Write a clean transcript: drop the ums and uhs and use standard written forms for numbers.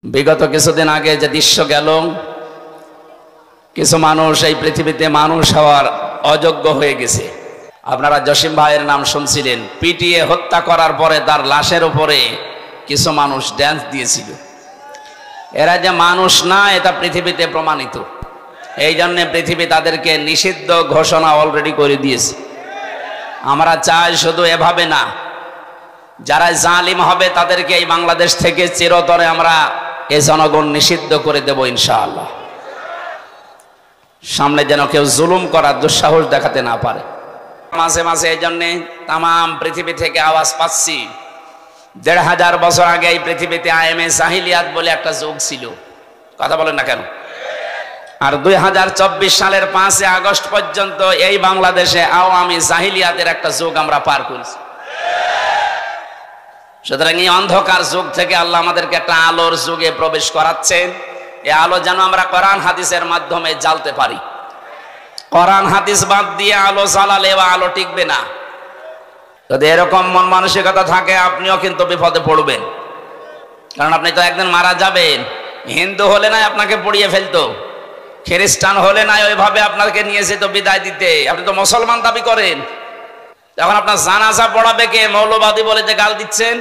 বিগত কিছুদিন আগে যে দৃশ্য গেল, কিছু মানুষ এই পৃথিবীতে মানুষ হওয়ার অযোগ্য হয়ে গেছে। আপনারা জসিম ভাইয়ের নাম শুনছিলেন, পিটিয়ে হত্যা করার পরে তার লাশের উপরে কিছু মানুষ ড্যান্স দিয়েছিল। এরা যে মানুষ না, এটা পৃথিবীতে প্রমাণিত। এই জন্য পৃথিবী তাদেরকে নিষিদ্ধ ঘোষণা অলরেডি করে দিয়েছে। আমরা চাই শুধু এভাবে না, যারা জালিম হবে তাদেরকে এই বাংলাদেশ থেকে চিরতরে আমরা এই জনগণ নিষিদ্ধ করে দেব ইনশাআল্লাহ। সামনে যেন কেউ জুলুম করার দুঃসাহস দেখাতে না পারে। মাঝে মাঝে এই জন্যে তাম পৃথিবী থেকে আওয়াজ পাচ্ছি, ১৫০০ বছর আগে এই পৃথিবীতে আইএমএ জাহিলিয়াত বলে একটা যুগ ছিল। কথা বলেন না কেন? আর ২০২৪ সালের ৫ আগস্ট পর্যন্ত এই বাংলাদেশে আওয়ামী জাহিলিয়াতের একটা যুগ আমরা পার করেছি। সুতরাং এই অন্ধকার যুগ থেকে আল্লাহ আমাদেরকে একটা আলোর যুগে প্রবেশ করাচ্ছেন। এই আলো যেন আমরা কোরআন হাদিসের মাধ্যমে জ্বালতে পারি। কোরআন হাদিস বাদ দিয়ে আলো জ্বালালে আলো টিকবে না। যদি এরকম মন মানসিকতা থাকে, আপনিও কিন্তু বিপদে পড়বেন। কারণ আপনি তো একদিন মারা যাবেন। হিন্দু হলে নাই আপনাকে পুড়িয়ে ফেলতো, খ্রিস্টান হলে নাই ওইভাবে আপনাকে নিয়ে যেত বিদায় দিতে। আপনি তো মুসলমান দাবি করেন, এখন আপনার জানাজা পড়াবে কে? মৌলবাদী বলে যে গাল দিচ্ছেন।